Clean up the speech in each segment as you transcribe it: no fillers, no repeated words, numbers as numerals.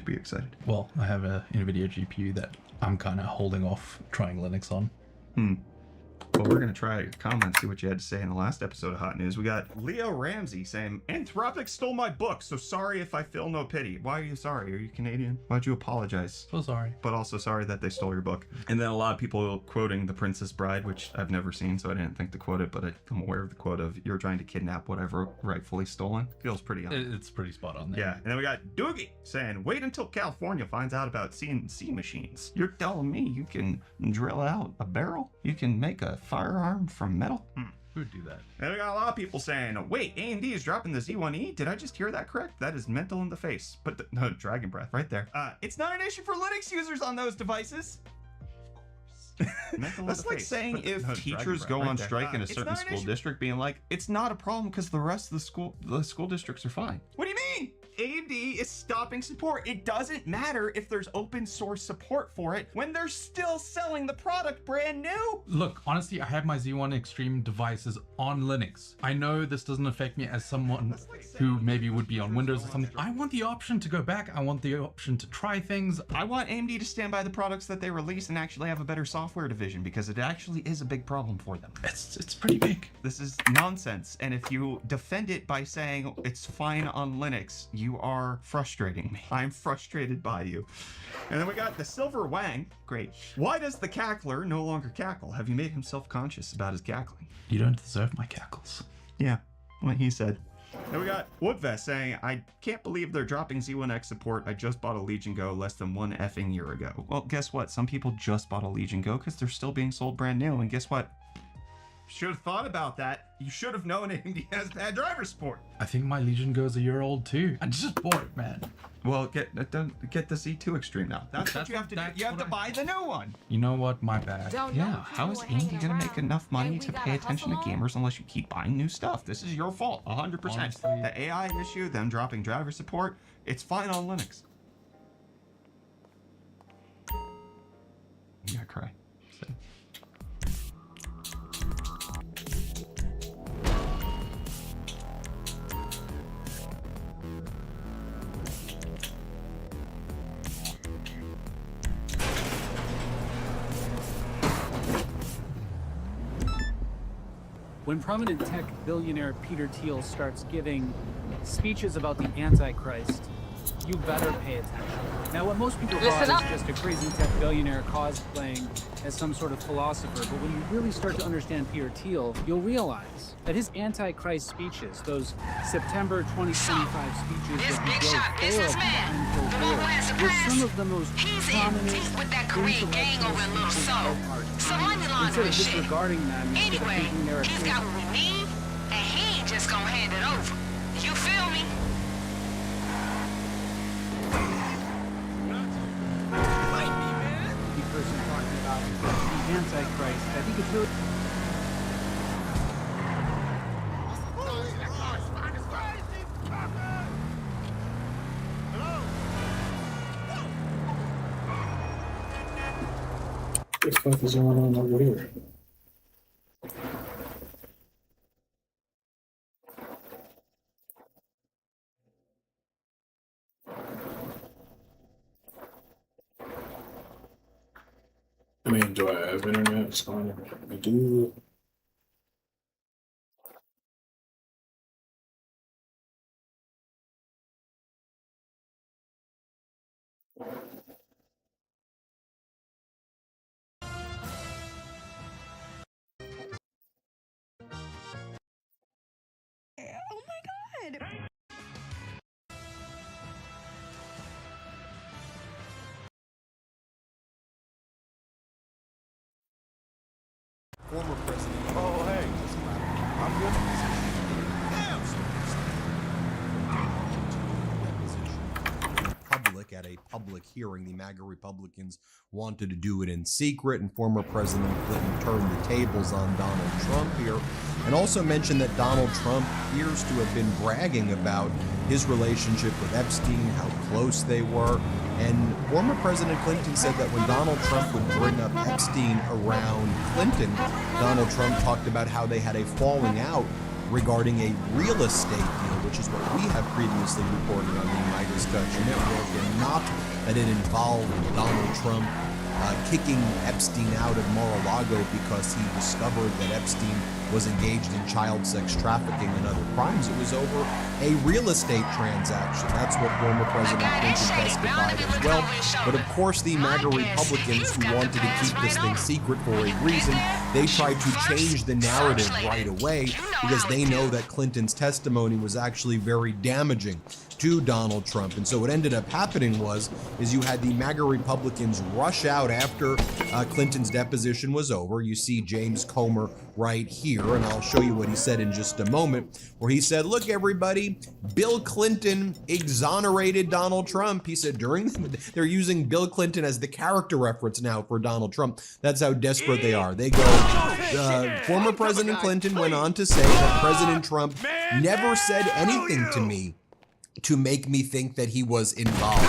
you be excited? Well, I have a NVIDIA GPU that I'm kind of holding off trying Linux on. Well, we're going to try your comments, see what you had to say in the last episode of Hot News. We got Leo Ramsey saying, Anthropic stole my book, so sorry if I feel no pity. Why are you sorry? Are you Canadian? Why'd you apologize? So sorry. But also sorry that they stole your book. And then a lot of people quoting The Princess Bride, which I've never seen, so I didn't think to quote it, but I'm aware of the quote of, you're trying to kidnap whatever rightfully stolen. Feels pretty on. It's pretty spot on there. Yeah, and then we got Doogie saying, wait until California finds out about CNC machines. You're telling me you can drill out a barrel? You can make a firearm from metal? Who would do that? And we got a lot of people saying, wait, AMD is dropping the Z1E? Did I just hear that correct? That is mental in the face. But no, Dragon Breath right there. It's not an issue for Linux users on those devices. That's like saying if teachers go on strike in a certain school district being like, it's not a problem because the rest of the school districts are fine. What do you mean? AMD is stopping support. It doesn't matter if there's open source support for it when they're still selling the product brand new. Look, honestly, I have my Z1 Extreme devices on Linux. I know this doesn't affect me as someone who maybe would be on Windows or something. I want the option to go back. I want the option to try things. I want AMD to stand by the products that they release and actually have a better software division because it actually is a big problem for them. It's pretty big. This is nonsense. And if you defend it by saying it's fine on Linux, you are frustrating me. I'm frustrated by you. And then we got the Silver Wang. Great. Why does the cackler no longer cackle? Have you made him self-conscious about his cackling? You don't deserve my cackles. Yeah, what he said. Then we got Woodvest saying, I can't believe they're dropping Z1X support. I just bought a Legion Go less than 1 effing year ago. Well, guess what? Some people just bought a Legion Go because they're still being sold brand new. And guess what? Should have thought about that. You should have known AMD has bad driver support. I think my Legion Go's a year old too. I just bought it, man. Well, get the Z2 Extreme now. That's what you have to do. You have to buy the new one. You know what? My bad. Yeah, how is AMD gonna make enough money to pay attention to gamers unless you keep buying new stuff? This is your fault, 100%. Honestly. The AI issue, them dropping driver support, it's fine on Linux. You gotta cry. So. When prominent tech billionaire Peter Thiel starts giving speeches about the Antichrist, you better pay attention. Now, what most people thought is just a crazy tech billionaire cosplaying as some sort of philosopher, but when you really start to understand Peter Thiel, you'll realize that his Antichrist speeches, those September 2025 speeches that he wrote were some of the most prominent, influential instead of disregarding them, anyway, he's got what we need, and he ain't just gonna hand it over. You feel me? The person talking about the Antichrist, I think it's really... What the fuck is going on over here? I mean, do I have internet? It's fine. I do. Oh my god! Former president. Oh, hey. I'm good. Public at a public hearing, the MAGA Republicans wanted to do it in secret, and former President Clinton turned the tables on Donald Trump here, and also mentioned that Donald Trump appears to have been bragging about his relationship with Epstein, how close they were. And former President Clinton said that when Donald Trump would bring up Epstein around Clinton, Donald Trump talked about how they had a falling out regarding a real estate deal, which is what we have previously reported on the Midas Touch Network, and not that it involved Donald Trump kicking Epstein out of Mar-a-Lago because he discovered that Epstein was engaged in child sex trafficking and other crimes. It was over a real estate transaction. That's what former President Clinton testified as well. But of course, the MAGA Republicans who wanted to keep this thing secret for a reason, they tried to change the narrative right away because they know that Clinton's testimony was actually very damaging to Donald Trump. And so what ended up happening is you had the MAGA Republicans rush out after Clinton's deposition was over. You see James Comer right here, and I'll show you what he said in just a moment, where he said, look, everybody, Bill Clinton exonerated Donald Trump. He said they're using Bill Clinton as the character reference now for Donald Trump. That's how desperate they are. They go, former President Clinton went on to say that President Trump never said anything to me to make me think that he was involved.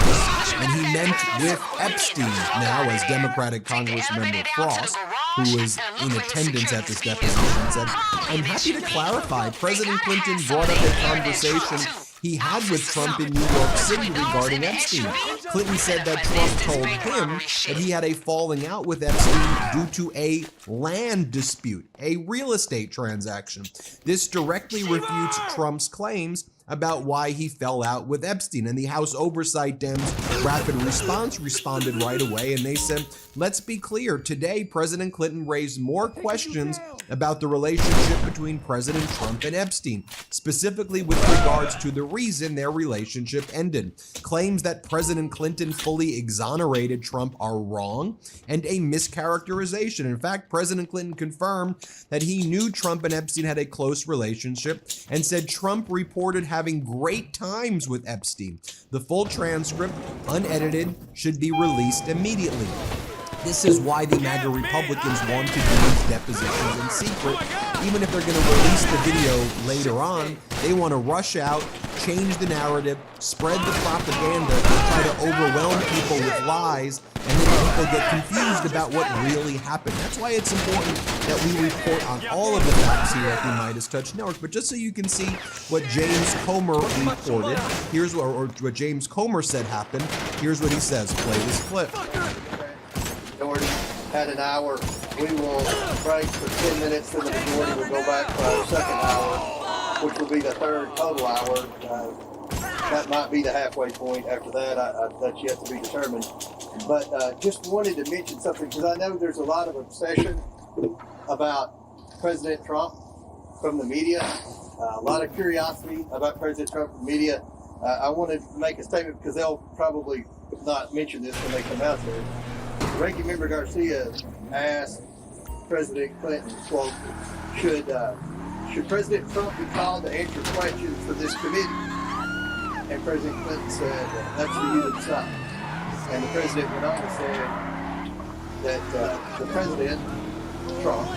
And he meant with Epstein. Now, as Democratic Congressmember Frost, who was in attendance at this deposition, said, I'm happy to clarify, President Clinton brought up a conversation he had with Trump in New York City regarding Epstein. Clinton said that Trump told him that he had a falling out with Epstein due to a land dispute, a real estate transaction. This directly refutes Trump's claims about why he fell out with Epstein. And the House Oversight Dems Rapid Response responded right away, and they said, let's be clear, today President Clinton raised more questions about the relationship between President Trump and Epstein, specifically with regards to the reason their relationship ended. Claims that President Clinton fully exonerated Trump are wrong and a mischaracterization. In fact, President Clinton confirmed that he knew Trump and Epstein had a close relationship and said Trump reported having great times with Epstein. The full transcript, unedited, should be released immediately. This is why the MAGA Republicans want to do these depositions in secret. Even if they're going to release the video later on, they want to rush out, change the narrative, spread the propaganda, try to overwhelm people with lies, and then people get confused about what really happened. That's why it's important that we report on all of the facts here at the Midas Touch Network. But just so you can see what James Comer reported, here's what James Comer said happened. Here's what he says. Play this clip. Majority had an hour. We will break for 10 minutes, then the majority will go back for our second hour, which will be the third total hour. That might be the halfway point. After that, that's yet to be determined. But just wanted to mention something, because I know there's a lot of obsession about President Trump from the media, a lot of curiosity about President Trump from the media. I want to make a statement, because they'll probably not mention this when they come out there. Ranking Member Garcia asked President Clinton, quote, should President Trump be called to answer questions for this committee? And President Clinton said, that's for you to decide. And the president went on to say that the president, Trump,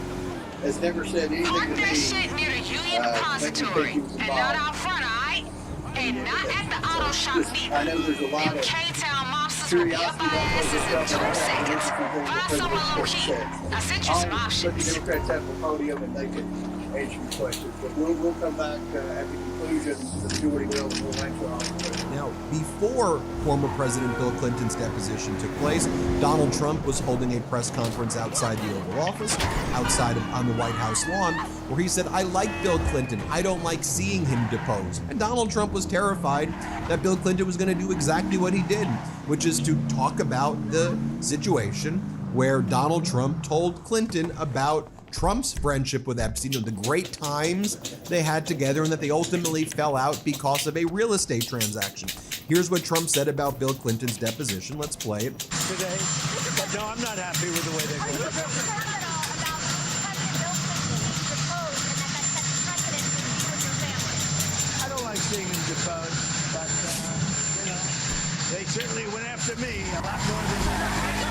has never said anything to me making me think he was involved. And not at the auto shop neither. I know there's a lot of curiosity about President Trump. Find someone low key. I sent you some options. Let the Democrats have the podium and they can answer your questions. But we'll come back at the conclusion. The majority will answer all the questions. Now, before former President Bill Clinton's deposition took place, Donald Trump was holding a press conference outside the Oval Office, on the White House lawn, where he said, I like Bill Clinton. I don't like seeing him deposed. And Donald Trump was terrified that Bill Clinton was going to do exactly what he did, which is to talk about the situation where Donald Trump told Clinton about Trump's friendship with Epstein and the great times they had together, and that they ultimately fell out because of a real estate transaction. Here's what Trump said about Bill Clinton's deposition. Let's play it. Today, no, I'm not happy with the way they go. I don't like seeing him deposed, but they certainly went after me a lot more than that.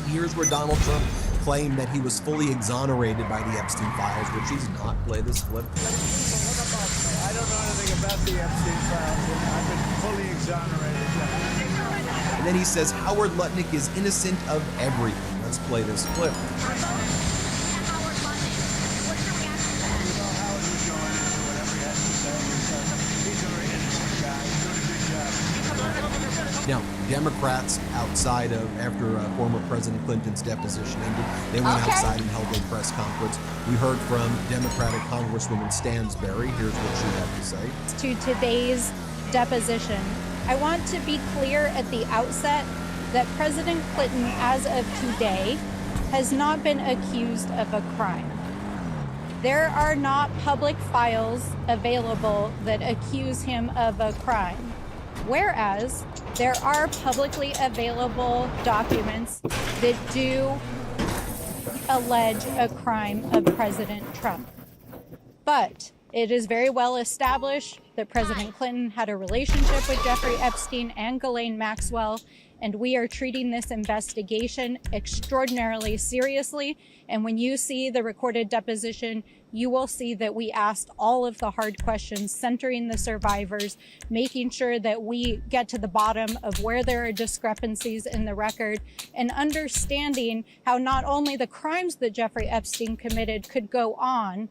Here's where Donald Trump claimed that he was fully exonerated by the Epstein files, which he's not. Play this clip. I don't know anything about the Epstein files. I've been fully exonerated. And then he says Howard Lutnick is innocent of everything. Let's play this clip. Now, Democrats outside of, after former President Clinton's deposition ended, they went outside and held a press conference. We heard from Democratic Congresswoman Stansberry. Here's what she had to say. To today's deposition, I want to be clear at the outset that President Clinton, as of today, has not been accused of a crime. There are not public files available that accuse him of a crime, whereas there are publicly available documents that do allege a crime of President Trump. But it is very well established that President Clinton had a relationship with Jeffrey Epstein and Ghislaine Maxwell, and we are treating this investigation extraordinarily seriously. And when you see the recorded deposition, you will see that we asked all of the hard questions centering the survivors, making sure that we get to the bottom of where there are discrepancies in the record, and understanding how not only the crimes that Jeffrey Epstein committed could go on,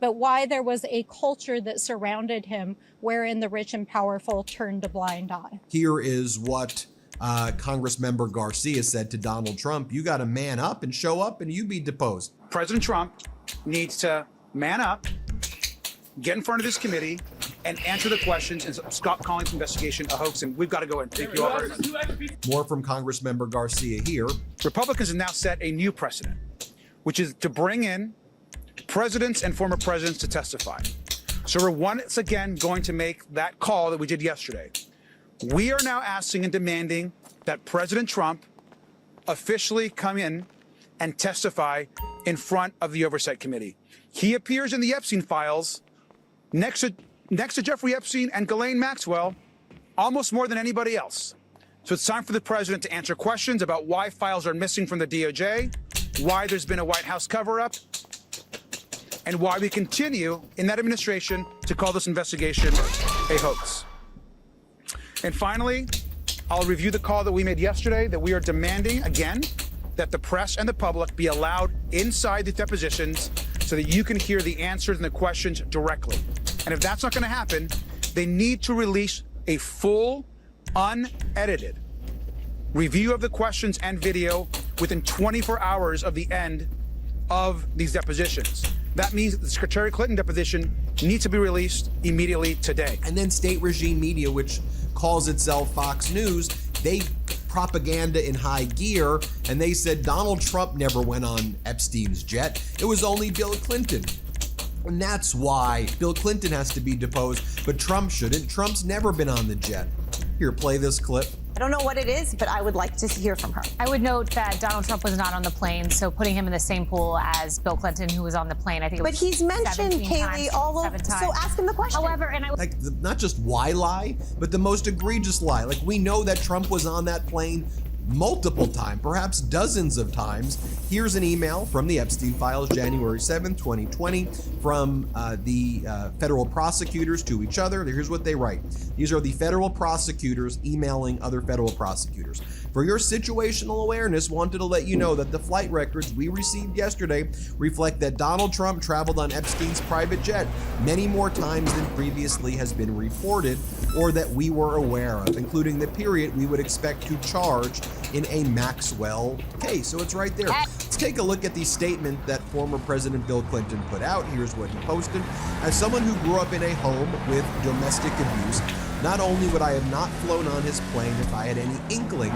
but why there was a culture that surrounded him wherein the rich and powerful turned a blind eye. Here is what Congressmember Garcia said to Donald Trump. You got to man up and show up and you be deposed. President Trump needs to man up, get in front of this committee, and answer the questions and stop calling this investigation a hoax. And we've got to go in. Thank you all very much. More from Congressmember Garcia here. Republicans have now set a new precedent, which is to bring in presidents and former presidents to testify. So we're once again going to make that call that we did yesterday. We are now asking and demanding that President Trump officially come in and testify in front of the Oversight Committee. He appears in the Epstein files next to Jeffrey Epstein and Ghislaine Maxwell almost more than anybody else. So it's time for the president to answer questions about why files are missing from the DOJ, why there's been a White House cover-up, and why we continue in that administration to call this investigation a hoax. And finally, I'll review the call that we made yesterday that we are demanding, again, that the press and the public be allowed inside the depositions so that you can hear the answers and the questions directly. And if that's not going to happen, they need to release a full, unedited review of the questions and video within 24 hours of the end of these depositions. That means that the Secretary Clinton deposition needs to be released immediately today. And then state regime media, which calls itself Fox News, they propaganda in high gear, and they said Donald Trump never went on Epstein's jet. It was only Bill Clinton. And that's why Bill Clinton has to be deposed, but Trump shouldn't. Trump's never been on the jet. Here, play this clip. I don't know what it is, but I would like to hear from her. I would note that Donald Trump was not on the plane, so putting him in the same pool as Bill Clinton, who was on the plane, I think it was. But he's mentioned Kaylee all over, so ask him the question. However, and I like not just why lie, but the most egregious lie. Like, we know that Trump was on that plane multiple times, perhaps dozens of times. Here's an email from the Epstein files, January 7th, 2020, from the federal prosecutors to each other. Here's what they write. These are the federal prosecutors emailing other federal prosecutors. For your situational awareness, wanted to let you know that the flight records we received yesterday reflect that Donald Trump traveled on Epstein's private jet many more times than previously has been reported or that we were aware of, including the period we would expect to charge in a Maxwell case. So it's right there. Let's take a look at the statement that former President Bill Clinton put out. Here's what he posted. As someone who grew up in a home with domestic abuse, not only would I have not flown on his plane if I had any inkling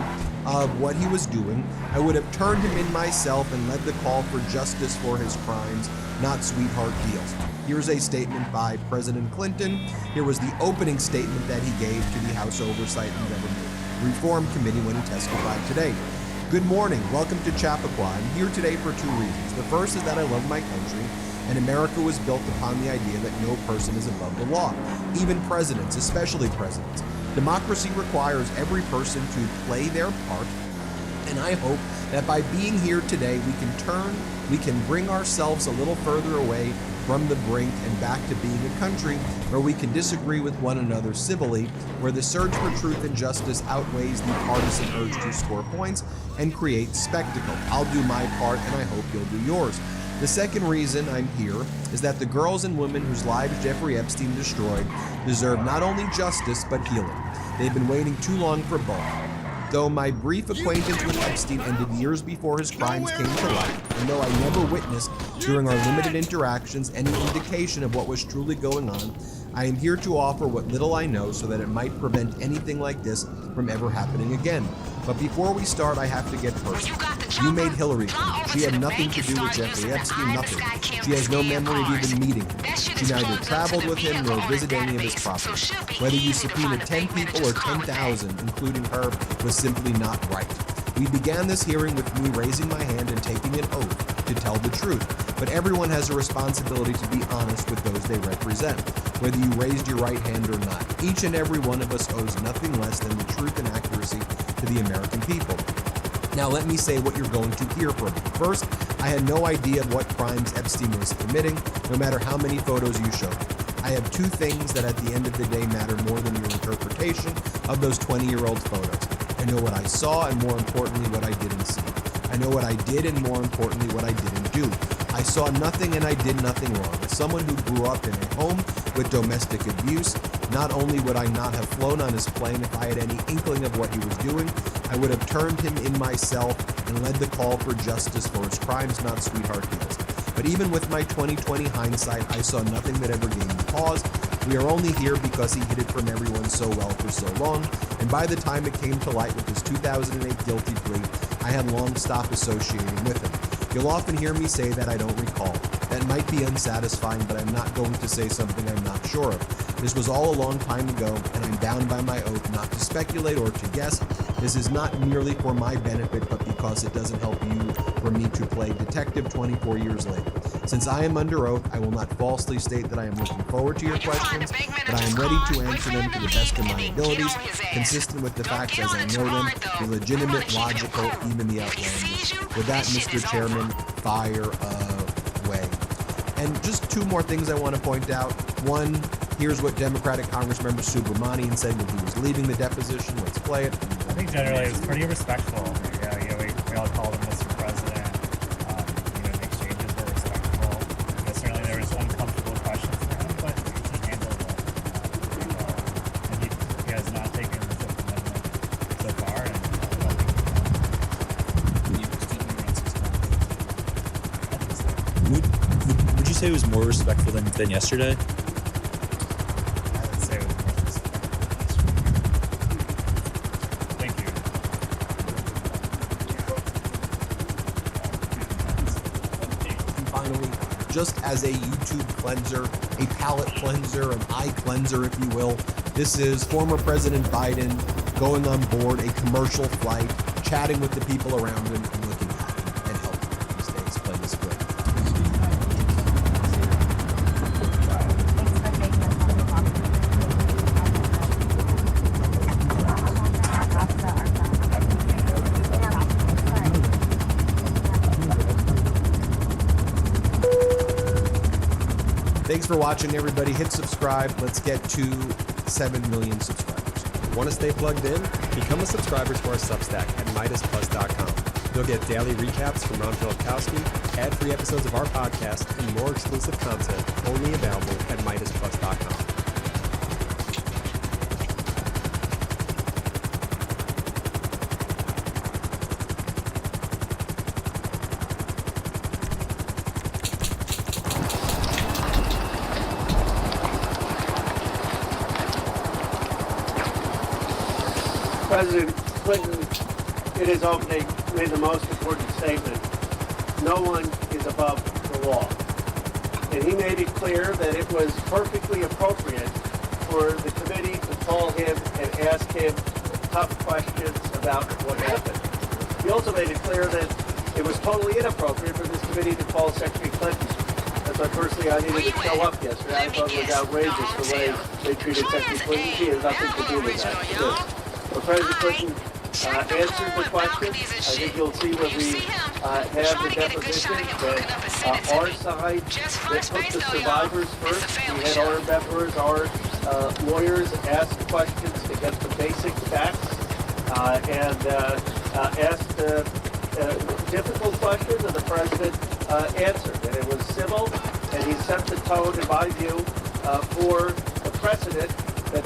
of what he was doing, I would have turned him in myself and led the call for justice for his crimes, not sweetheart deals. Here's a statement by President Clinton. Here was the opening statement that he gave to the House Oversight and Government Reform Committee when he testified today. Good morning. Welcome to Chappaqua. I'm here today for two reasons. The first is that I love my country, and America was built upon the idea that no person is above the law, even presidents, especially presidents. Democracy requires every person to play their part, and I hope that by being here today, we can bring ourselves a little further away from the brink and back to being a country where we can disagree with one another civilly, where the search for truth and justice outweighs the partisan urge to score points and create spectacle. I'll do my part, and I hope you'll do yours. The second reason I'm here is that the girls and women whose lives Jeffrey Epstein destroyed deserve not only justice, but healing. They've been waiting too long for both. Though my brief acquaintance with Epstein ended years before his crimes came to light, and though I never witnessed during our limited interactions any indication of what was truly going on, I am here to offer what little I know so that it might prevent anything like this from ever happening again. But before we start, I have to get personal. You made Hillary Clinton. She had nothing to do with Jeffrey Epstein, nothing. She has no memory of even meeting him. She neither traveled with him nor visited any of his property. Whether you subpoenaed 10 people or 10,000, including her, was simply not right. We began this hearing with me raising my hand and taking an oath to tell the truth. But everyone has a responsibility to be honest with those they represent, whether you raised your right hand or not. Each and every one of us owes nothing less than the truth and accuracy to the American people. Now let me say what you're going to hear from me. First, I had no idea of what crimes Epstein was committing, no matter how many photos you showed me. I have two things that at the end of the day matter more than your interpretation of those 20-year-old photos. I know what I saw, and more importantly, what I didn't see. I know what I did, and more importantly, what I didn't do. I saw nothing and I did nothing wrong. As someone who grew up in a home with domestic abuse, not only would I not have flown on his plane if I had any inkling of what he was doing, I would have turned him in myself and led the call for justice for his crimes, not sweetheart deals. But even with my 20/20 hindsight, I saw nothing that ever gave me pause. We are only here because he hid it from everyone so well for so long, and by the time it came to light with his 2008 guilty plea, I had long stopped associating with him. You'll often hear me say that I don't recall. That might be unsatisfying, but I'm not going to say something I'm not sure of. This was all a long time ago, and I'm bound by my oath not to speculate or to guess. This is not merely for my benefit, but because it doesn't help you for me to play detective 24 years later. Since I am under oath, I will not falsely state that I am looking forward to your questions, but I am ready to answer them to the best of my abilities, consistent with the facts as I know them, the legitimate, logical, even the outlandish. With that, Mr. Chairman, fire away. And just two more things I want to point out. One, here's what Democratic Congressmember Subramanian said when he was leaving the deposition. Let's play it. I think generally it was pretty respectful. We all called him Mr. President. The exchanges were respectful. Certainly there was uncomfortable questions for him, but he handled it pretty well. And he has not taken the Fifth Amendment so far, and I don't think Would you say it was more respectful than yesterday? I would say it was more respectful. Thank you. And finally, just as a YouTube cleanser, a palate cleanser, an eye cleanser, if you will, this is former President Biden going on board a commercial flight, chatting with the people around him, and looking at them and helping them these days. Play this clip. Thanks for watching, everybody. Hit subscribe. Let's get to 7 million subscribers. Want to stay plugged in? Become a subscriber to our Substack at MidasPlus.com. You'll get daily recaps from Ron Filipkowski, ad-free episodes of our podcast, and more exclusive content only available at MidasPlus.com. President Clinton, in his opening, made the most important statement. No one is above the law. And he made it clear that it was perfectly appropriate for the committee to call him and ask him tough questions about what happened. He also made it clear that it was totally inappropriate for this committee to call Secretary Clinton. That's why personally I needed to show up yesterday. I thought it was outrageous the way they treated Secretary Clinton. She has nothing to do with that. Well, President Clinton answered the question. I think you'll see when we have the deposition that our side that put the survivors first. We had our members, our lawyers ask questions to get the basic facts and asked difficult questions, and the President answered, and it was civil, and he set the tone, in my view, for the precedent that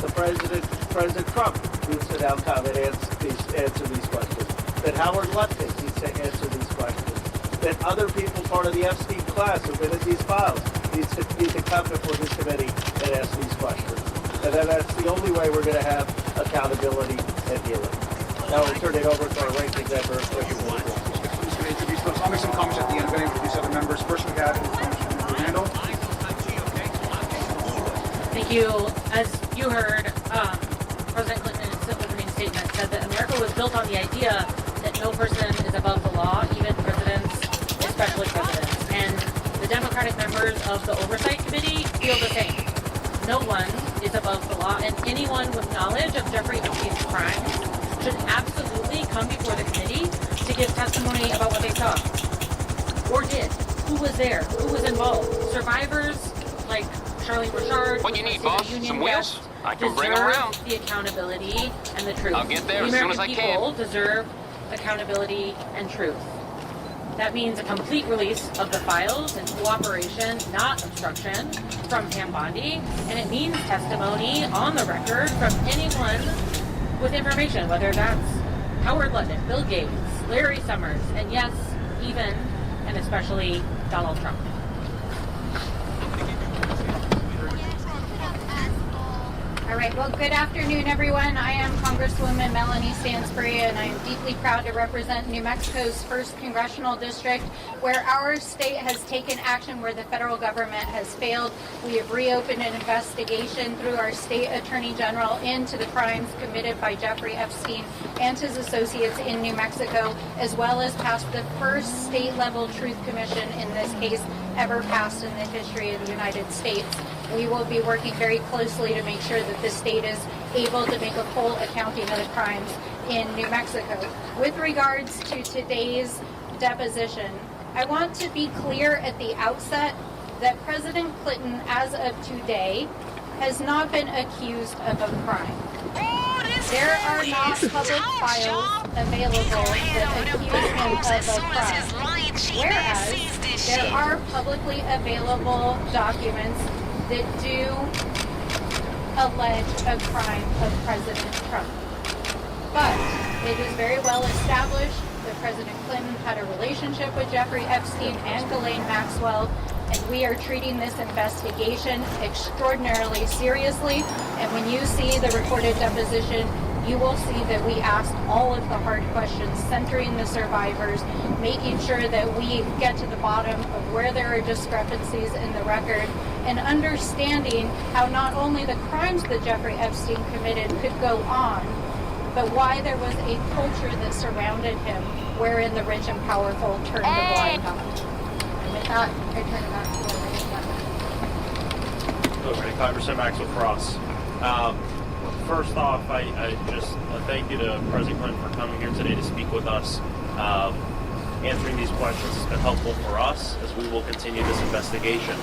President Trump needs to now come and answer these questions, that Howard Lutnick needs to answer these questions, that other people part of the Epstein class who've been in these files need to come before this committee and ask these questions. And then that's the only way we're going to have accountability and healing. Now we'll turn it over to our ranking member. I'll make some comments at the end. I'm going to introduce other members. First, we have Randall. Thank you. As you heard, President Clinton in his opening statement said that America was built on the idea that no person is above the law, even presidents, especially presidents. And the Democratic members of the Oversight Committee feel the same. No one is above the law, and anyone with knowledge of Jeffrey Epstein's crimes should absolutely come before the committee to give testimony about what they saw or did, who was there, who was involved. Survivors like Charlie Bouchard, what you need, boss? Some wheels? I can bring them around. The accountability and the truth. I'll get there the as soon as I American people deserve accountability and truth. That means a complete release of the files and cooperation, not obstruction, from Pam Bondi, and it means testimony on the record from anyone with information, whether that's Howard Lutnick, Bill Gates, Larry Summers, and yes, even and especially Donald Trump. All right, well, good afternoon, everyone. I am Congresswoman Melanie Stansbury, and I am deeply proud to represent New Mexico's 1st Congressional District, where our state has taken action where the federal government has failed. We have reopened an investigation through our state attorney general into the crimes committed by Jeffrey Epstein and his associates in New Mexico, as well as passed the first state-level truth commission in this case ever passed in the history of the United States. We will be working very closely to make sure that the state is able to make a full accounting of the crimes in New Mexico. With regards to today's deposition, I want to be clear at the outset that President Clinton, as of today, has not been accused of a crime. There are not public files available that accuse him of a crime, whereas there are publicly available documents that do allege a crime of President Trump. But it is very well established that President Clinton had a relationship with Jeffrey Epstein and Ghislaine Maxwell, and we are treating this investigation extraordinarily seriously. And when you see the recorded deposition, you will see that we asked all of the hard questions centering the survivors, making sure that we get to the bottom of where there are discrepancies in the record, and understanding how not only the crimes that Jeffrey Epstein committed could go on, but why there was a culture that surrounded him wherein the rich and powerful turned a blind eye. And with that, I turn it back to the Hello, Congressman Maxwell Cross. First off, I just thank you to President Clinton for coming here today to speak with us. Answering these questions has been helpful for us as we will continue this investigation.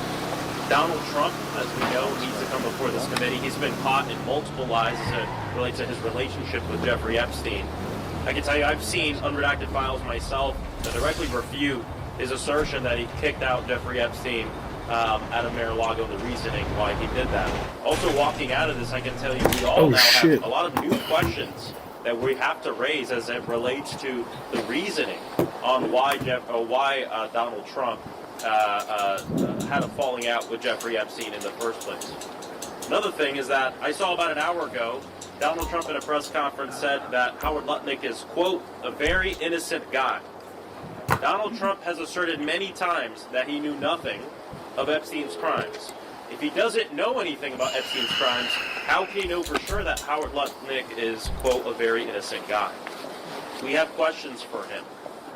Donald Trump, as we know, needs to come before this committee. He's been caught in multiple lies as it relates to his relationship with Jeffrey Epstein. I can tell you I've seen unredacted files myself that directly refute his assertion that he kicked out Jeffrey Epstein out of Mar-a-Lago, the reasoning why he did that. Also, walking out of this, I can tell you we all have a lot of new questions that we have to raise as it relates to the reasoning on why Donald Trump had a falling out with Jeffrey Epstein in the first place. Another thing is that I saw about an hour ago, Donald Trump in a press conference said that Howard Lutnick is, quote, a very innocent guy. Donald Trump has asserted many times that he knew nothing of Epstein's crimes. If he doesn't know anything about Epstein's crimes, how can he know for sure that Howard Lutnick is, quote, a very innocent guy? We have questions for him.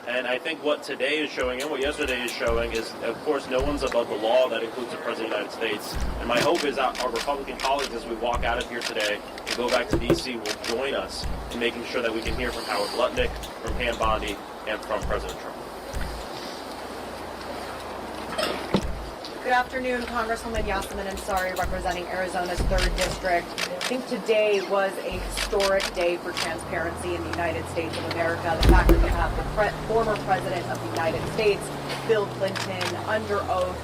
And I think what today is showing and what yesterday is showing is, of course, no one's above the law. That includes the President of the United States. And my hope is that our Republican colleagues, as we walk out of here today and go back to D.C., will join us in making sure that we can hear from Howard Lutnick, from Pam Bondi, and from President Trump. Good afternoon, Congresswoman Yasmin Ansari, representing Arizona's 3rd District. I think today was a historic day for transparency in the United States of America. The fact that we have the former President of the United States, Bill Clinton, under oath,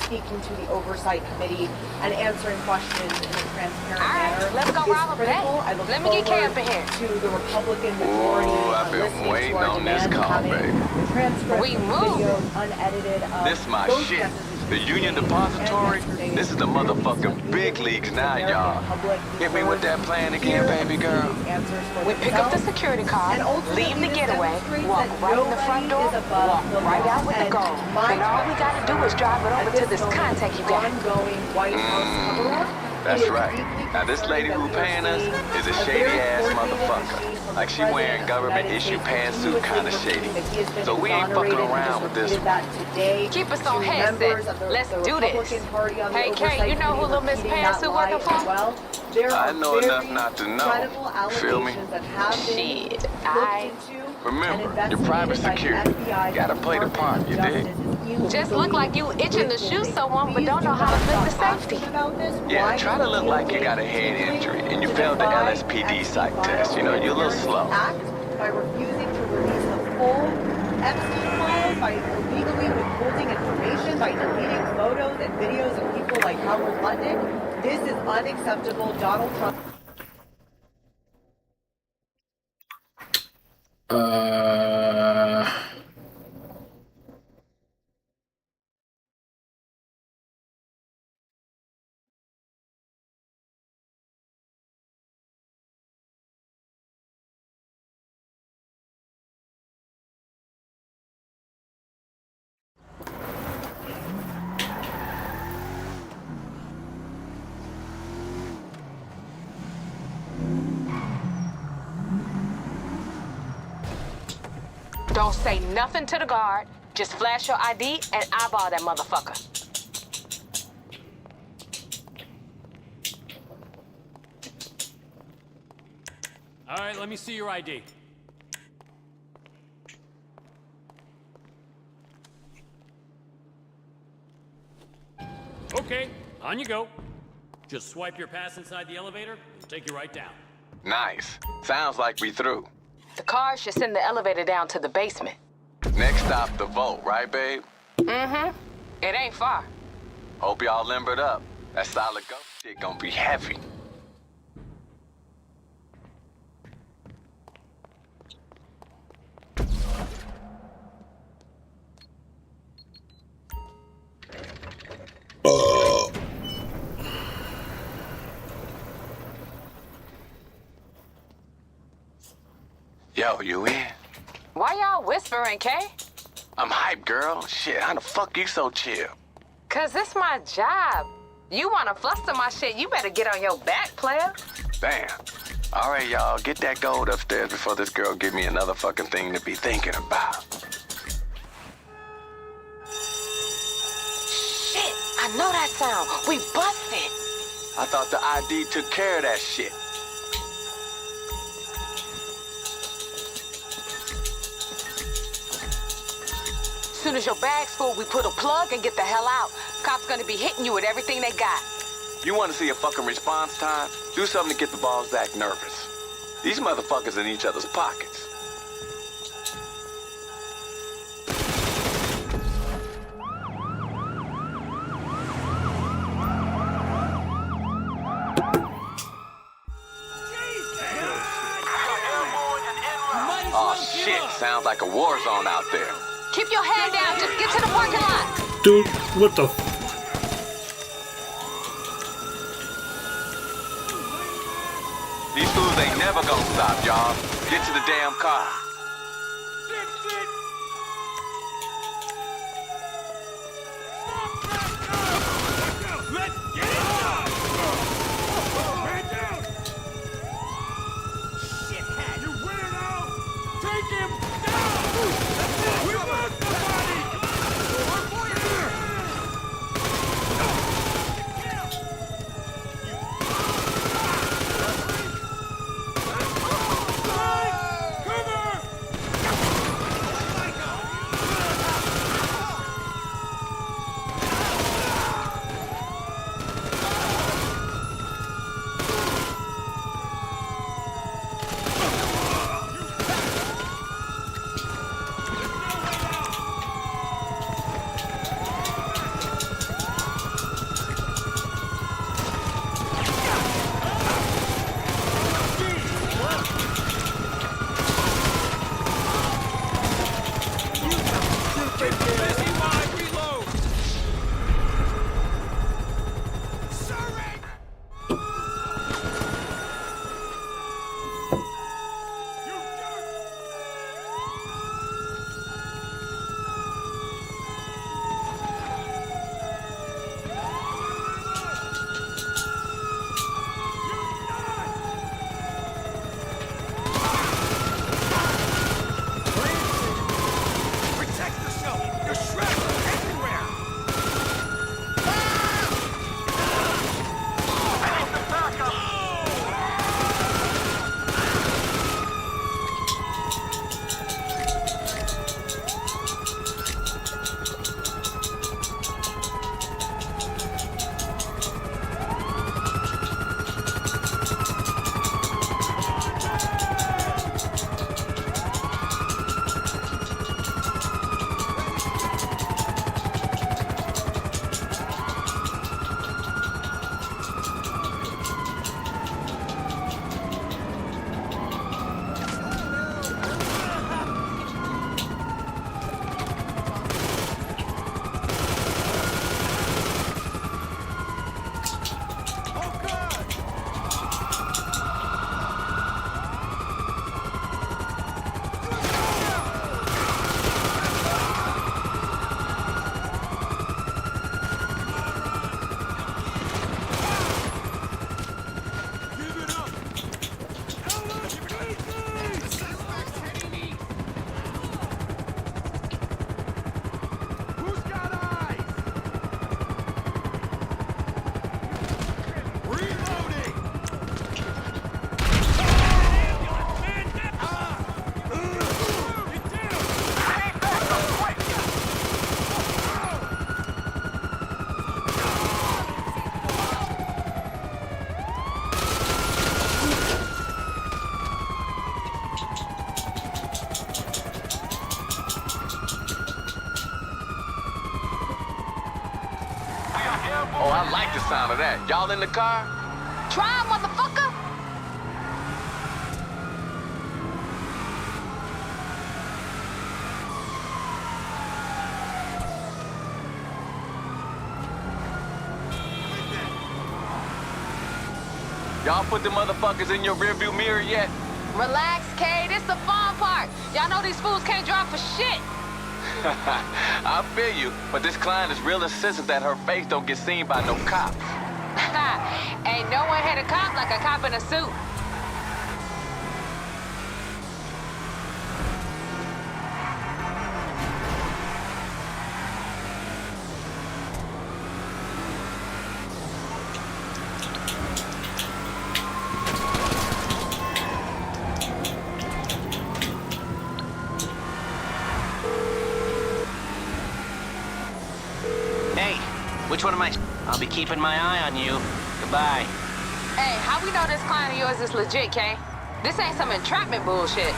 speaking to the Oversight Committee and answering questions in a transparent manner. Let's go is rob a critical. bank. I look Let me get forward K up in here. to the Republican majority I've been listening waiting to our on this demand, call, having baby. the transcript, We moved. videos, unedited. This my both shit. messages The Union Depository, this is the motherfucking big leagues now, y'all. Hit me with that plan again, baby girl. We pick up the security car, leave the getaway, walk right in the front door, walk right out with the gold. And all we gotta do is drive it over to this contact you got. That's right. Now this lady who paying us is a shady ass motherfucker. Like she wearing government issue pantsuit kind of shady. So we ain't fucking around with this one. Keep us on headset. Let's do this. Hey, Kay, you know who Little Miss Pantsuit working for? I know enough not to know. Feel me? Shit, Remember, your private security. Gotta play the part, you dig? Just look like you itching to shoot someone, but don't know how to flip the safety. Yeah, try to look like you got a head injury and you failed the LSPD psych test. You know, you're a little slow. By refusing to release the full Epstein files, by illegally withholding information, by deleting photos and videos of people like Howard Lutnick. This is unacceptable. Donald Trump. Don't say nothing to the guard. Just flash your ID and eyeball that motherfucker. All right, let me see your ID. Okay, on you go. Just swipe your pass inside the elevator, and take you right down. Nice. Sounds like we through. The car should send the elevator down to the basement. Next stop, the vault, right, babe? Mm-hmm. It ain't far. Hope y'all limbered up. That solid gold shit gonna be heavy. Yo, you in? Why y'all whispering, Kay? I'm hyped, girl. Shit, how the fuck you so chill? Cause it's my job. You wanna fluster my shit, you better get on your back, player. Damn. All right, y'all, get that gold upstairs before this girl give me another fucking thing to be thinking about. Shit, I know that sound. We busted. I thought the ID took care of that shit. Soon as your bag's full, we put a plug and get the hell out. Cops gonna be hitting you with everything they got. You want to see a fucking response time? Do something to get the balls to act nervous. These motherfuckers in each other's pockets. Oh shit, sounds like a war zone out there. Keep your head down, just get to the parking lot. Dude, what the? These fools ain't never gonna stop, y'all. Get to the damn car. sound of that. Y'all in the car? Try, motherfucker! Y'all put the motherfuckers in your rearview mirror yet? Relax, Kay. This the fun part. Y'all know these fools can't drive for shit. I feel you, but this client is real insistent that her face don't get seen by no cops. Ain't no one hit a cop like a cop in a suit. Which one am I? I'll be keeping my eye on you. Goodbye. Hey, how we know this client of yours is legit, Kay? This ain't some entrapment bullshit.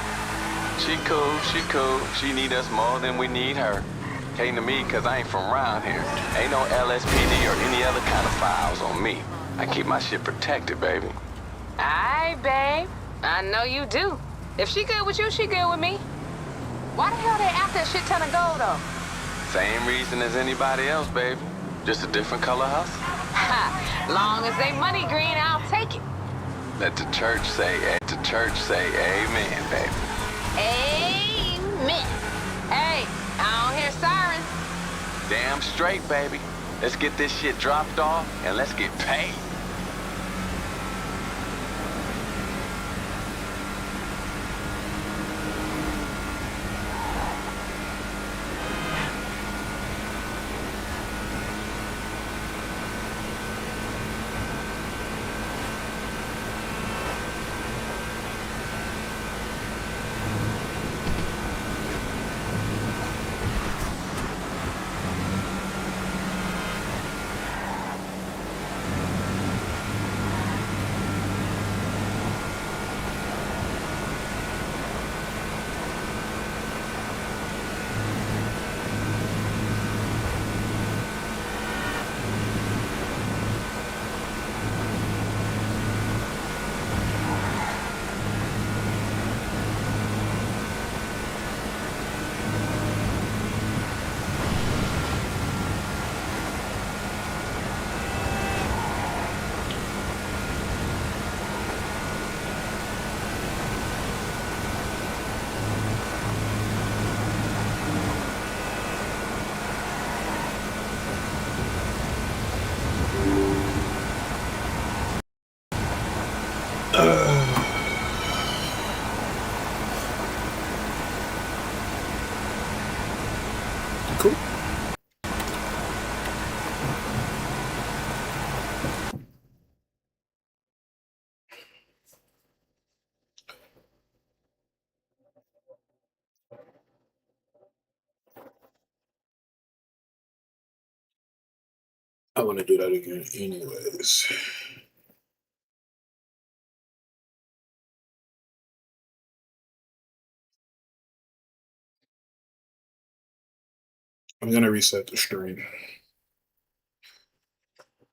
She cool. She need us more than we need her. Came to me because I ain't from around here. Ain't no LSPD or any other kind of files on me. I keep my shit protected, baby. Aye, babe. I know you do. If she good with you, she good with me. Why the hell they after a shit ton of gold, though? Same reason as anybody else, baby. Just a different color hustle. Ha! Long as they money green, I'll take it. Let the church say amen, baby. Amen. Hey, I don't hear sirens. Damn straight, baby. Let's get this shit dropped off and let's get paid. Cool. I want to do that again anyways. I'm gonna reset the stream.